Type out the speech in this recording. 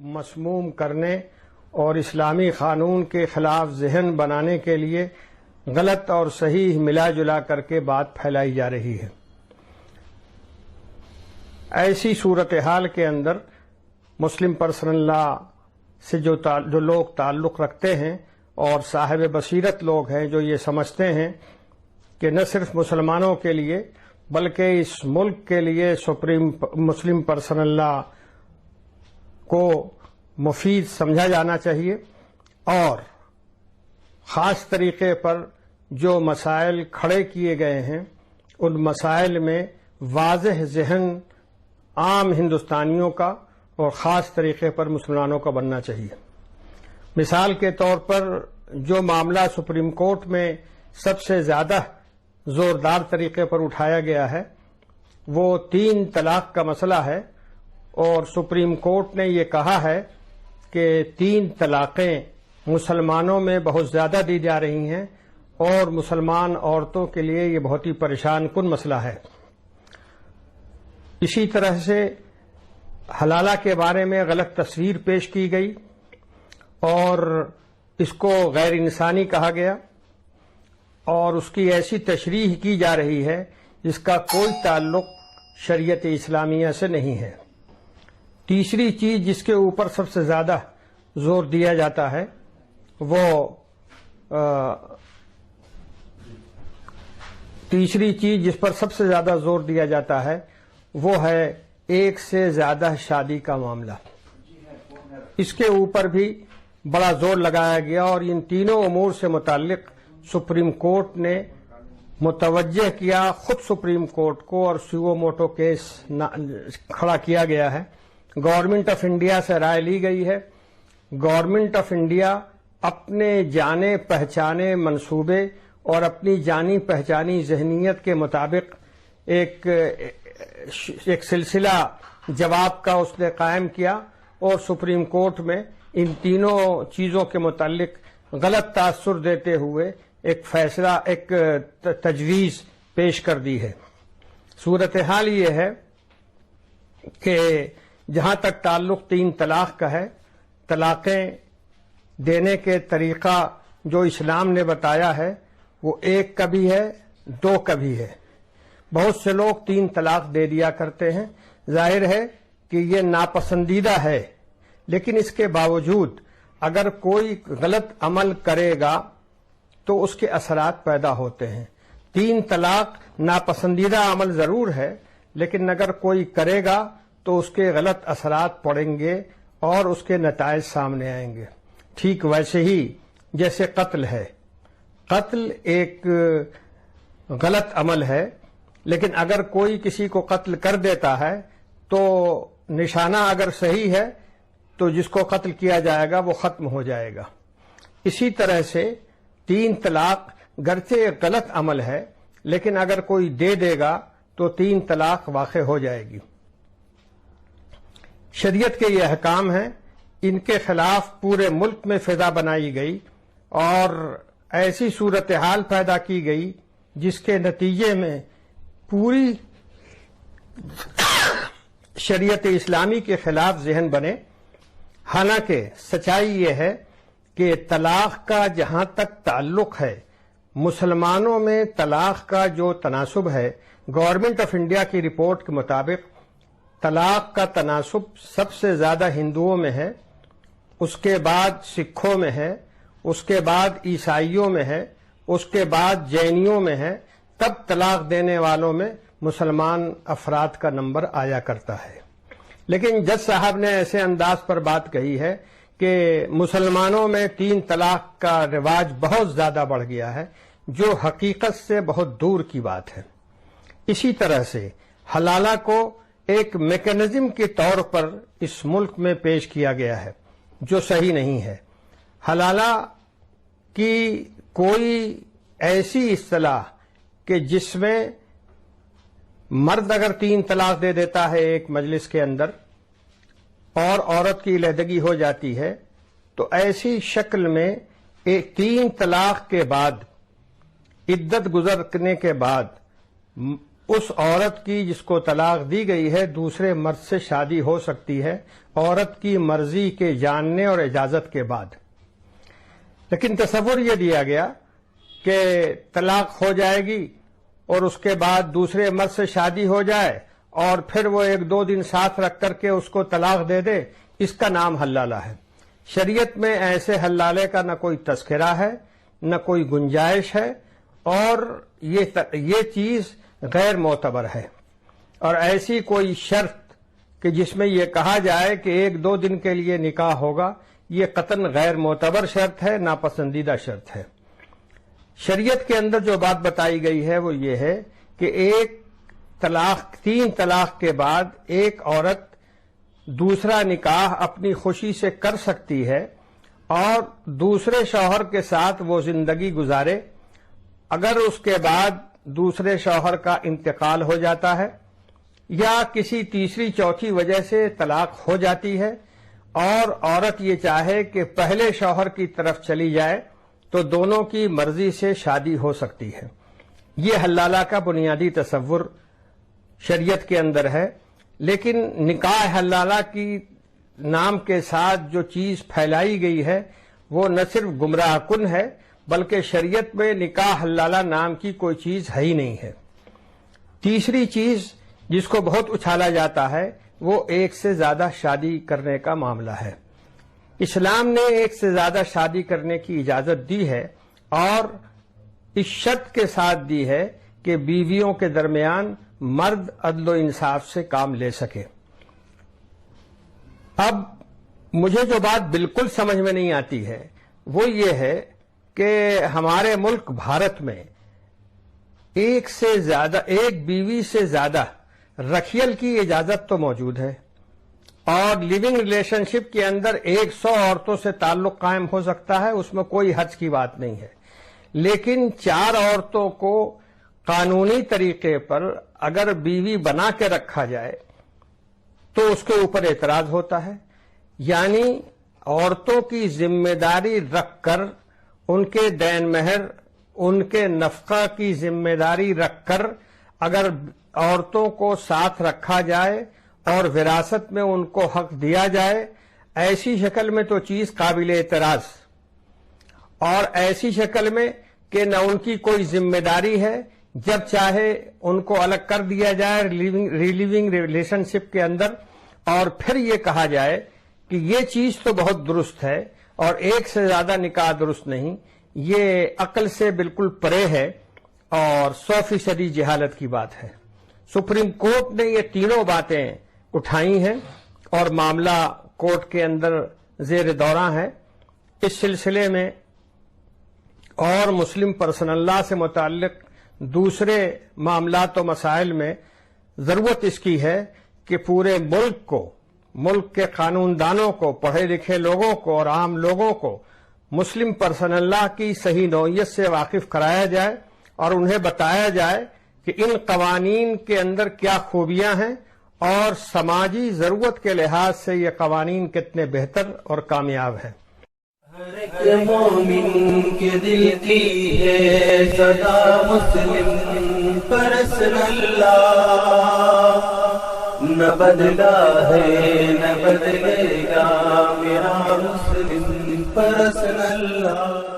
مسموم کرنے اور اسلامی قانون کے خلاف ذہن بنانے کے لیے غلط اور صحیح ملا جلا کر کے بات پھیلائی جا رہی ہے۔ ایسی صورتحال کے اندر مسلم پرسنل لا سے جو لوگ تعلق رکھتے ہیں اور صاحب بصیرت لوگ ہیں جو یہ سمجھتے ہیں کہ نہ صرف مسلمانوں کے لیے بلکہ اس ملک کے لیے مسلم پرسنل لا کو مفید سمجھا جانا چاہیے اور خاص طریقے پر جو مسائل کھڑے کیے گئے ہیں ان مسائل میں واضح ذہن عام ہندوستانیوں کا اور خاص طریقے پر مسلمانوں کا بننا چاہیے۔ مثال کے طور پر جو معاملہ سپریم کورٹ میں سب سے زیادہ زوردار طریقے پر اٹھایا گیا ہے وہ 3 طلاق کا مسئلہ ہے، اور سپریم کورٹ نے یہ کہا ہے کہ 3 طلاقیں مسلمانوں میں بہت زیادہ دی جا رہی ہیں اور مسلمان عورتوں کے لیے یہ بہت ہی پریشان کن مسئلہ ہے۔ اسی طرح سے حلالہ کے بارے میں غلط تصویر پیش کی گئی اور اس کو غیر انسانی کہا گیا اور اس کی ایسی تشریح کی جا رہی ہے جس کا کوئی تعلق شریعت اسلامیہ سے نہیں ہے۔ تیسری چیز جس کے اوپر سب سے زیادہ زور دیا جاتا ہے وہ ہے ایک سے زیادہ شادی کا معاملہ۔ اس کے اوپر بھی بڑا زور لگایا گیا اور ان تینوں امور سے متعلق سپریم کورٹ نے متوجہ کیا خود سپریم کورٹ کو اور سیو موٹو کیس کھڑا کیا گیا ہے۔ گورنمنٹ آف انڈیا سے رائے لی گئی ہے۔ گورنمنٹ آف انڈیا اپنے جانے پہچانے منصوبے اور اپنی جانی پہچانی ذہنیت کے مطابق ایک سلسلہ جواب کا اس نے قائم کیا اور سپریم کورٹ میں ان تینوں چیزوں کے متعلق غلط تاثر دیتے ہوئے ایک تجویز پیش کر دی ہے۔ صورتحال یہ ہے کہ جہاں تک تعلق 3 طلاق کا ہے، طلاقیں دینے کے طریقہ جو اسلام نے بتایا ہے وہ 1 کا بھی ہے 2 کا بھی ہے۔ بہت سے لوگ 3 طلاق دے دیا کرتے ہیں، ظاہر ہے کہ یہ ناپسندیدہ ہے، لیکن اس کے باوجود اگر کوئی غلط عمل کرے گا تو اس کے اثرات پیدا ہوتے ہیں۔ 3 طلاق ناپسندیدہ عمل ضرور ہے، لیکن اگر کوئی کرے گا تو اس کے غلط اثرات پڑیں گے اور اس کے نتائج سامنے آئیں گے۔ ٹھیک ویسے ہی جیسے قتل ہے، قتل ایک غلط عمل ہے، لیکن اگر کوئی کسی کو قتل کر دیتا ہے تو نشانہ اگر صحیح ہے تو جس کو قتل کیا جائے گا وہ ختم ہو جائے گا۔ اسی طرح سے 3 طلاق گرچہ ایک غلط عمل ہے، لیکن اگر کوئی دے دے گا تو 3 طلاق واقع ہو جائے گی۔ شریعت کے یہ احکام ہیں، ان کے خلاف پورے ملک میں فضا بنائی گئی اور ایسی صورتحال پیدا کی گئی جس کے نتیجے میں پوری شریعت اسلامی کے خلاف ذہن بنے۔ حالانکہ سچائی یہ ہے کہ طلاق کا جہاں تک تعلق ہے، مسلمانوں میں طلاق کا جو تناسب ہے، گورنمنٹ آف انڈیا کی رپورٹ کے مطابق طلاق کا تناسب سب سے زیادہ ہندوؤں میں ہے، اس کے بعد سکھوں میں ہے، اس کے بعد عیسائیوں میں ہے، اس کے بعد جینیوں میں ہے، تب طلاق دینے والوں میں مسلمان افراد کا نمبر آیا کرتا ہے۔ لیکن جج صاحب نے ایسے انداز پر بات کہی ہے کہ مسلمانوں میں 3 طلاق کا رواج بہت زیادہ بڑھ گیا ہے، جو حقیقت سے بہت دور کی بات ہے۔ اسی طرح سے حلالہ کو ایک میکانزم کے طور پر اس ملک میں پیش کیا گیا ہے جو صحیح نہیں ہے۔ حلالہ کی کوئی ایسی اصطلاح کہ جس میں مرد اگر 3 طلاق دے دیتا ہے ایک مجلس کے اندر اور عورت کی علیحدگی ہو جاتی ہے تو ایسی شکل میں 3 طلاق کے بعد عدت گزرنے کے بعد اس عورت کی جس کو طلاق دی گئی ہے دوسرے مرد سے شادی ہو سکتی ہے عورت کی مرضی کے جاننے اور اجازت کے بعد. لیکن تصور یہ دیا گیا کہ طلاق ہو جائے گی اور اس کے بعد دوسرے مرد سے شادی ہو جائے اور پھر وہ 1-2 دن ساتھ رکھ کر کے اس کو طلاق دے دے، اس کا نام حلالہ ہے. شریعت میں ایسے حلالے کا نہ کوئی تذکرہ ہے نہ کوئی گنجائش ہے، اور یہ چیز غیر معتبر ہے. اور ایسی کوئی شرط کہ جس میں یہ کہا جائے کہ 1-2 دن کے لیے نکاح ہوگا، یہ قطعاً غیر معتبر شرط ہے، ناپسندیدہ شرط ہے. شریعت کے اندر جو بات بتائی گئی ہے وہ یہ ہے کہ 3 طلاق کے بعد ایک عورت دوسرا نکاح اپنی خوشی سے کر سکتی ہے اور دوسرے شوہر کے ساتھ وہ زندگی گزارے. اگر اس کے بعد دوسرے شوہر کا انتقال ہو جاتا ہے یا کسی تیسری چوتھی وجہ سے طلاق ہو جاتی ہے اور عورت یہ چاہے کہ پہلے شوہر کی طرف چلی جائے تو دونوں کی مرضی سے شادی ہو سکتی ہے. یہ حلالہ کا بنیادی تصور شریعت کے اندر ہے. لیکن نکاح حلالہ کی نام کے ساتھ جو چیز پھیلائی گئی ہے وہ نہ صرف گمراہ کن ہے بلکہ شریعت میں نکاح حلالہ نام کی کوئی چیز ہے ہی نہیں ہے. تیسری چیز جس کو بہت اچھالا جاتا ہے وہ ایک سے زیادہ شادی کرنے کا معاملہ ہے. اسلام نے ایک سے زیادہ شادی کرنے کی اجازت دی ہے اور اس شرط کے ساتھ دی ہے کہ بیویوں کے درمیان مرد عدل و انصاف سے کام لے سکے. اب مجھے جو بات بالکل سمجھ میں نہیں آتی ہے وہ یہ ہے کہ ہمارے ملک بھارت میں ایک بیوی سے زیادہ رکھیل کی اجازت تو موجود ہے اور لیونگ ریلیشن شپ کے اندر 100 عورتوں سے تعلق قائم ہو سکتا ہے، اس میں کوئی حرج کی بات نہیں ہے. لیکن 4 عورتوں کو قانونی طریقے پر اگر بیوی بنا کے رکھا جائے تو اس کے اوپر اعتراض ہوتا ہے. یعنی عورتوں کی ذمہ داری رکھ کر ان کے دین مہر ان کے نفقہ کی ذمہ داری رکھ کر اگر عورتوں کو ساتھ رکھا جائے اور وراثت میں ان کو حق دیا جائے، ایسی شکل میں تو چیز قابل اعتراض، اور ایسی شکل میں کہ نہ ان کی کوئی ذمہ داری ہے، جب چاہے ان کو الگ کر دیا جائے ریلیونگ ریلیشن شپ کے اندر، اور پھر یہ کہا جائے کہ یہ چیز تو بہت درست ہے اور ایک سے زیادہ نکاح درست نہیں. یہ عقل سے بالکل پرے ہے اور 100% جہالت کی بات ہے. سپریم کورٹ نے یہ تینوں باتیں اٹھائی ہیں اور معاملہ کورٹ کے اندر زیر دورہ ہے. اس سلسلے میں اور مسلم پرسنل لا سے متعلق دوسرے معاملات و مسائل میں ضرورت اس کی ہے کہ پورے ملک کے قانون دانوں کو، پڑھے لکھے لوگوں کو اور عام لوگوں کو مسلم پرسنل لا کی صحیح نوعیت سے واقف کرایا جائے اور انہیں بتایا جائے کہ ان قوانین کے اندر کیا خوبیاں ہیں اور سماجی ضرورت کے لحاظ سے یہ قوانین کتنے بہتر اور کامیاب ہیں. ہر ایک مومن کے دل کی ہے صدا مسلم پرسنل لا، نہ بدلا ہے نہ بدلے گا میرا مسلم پرسنل لا.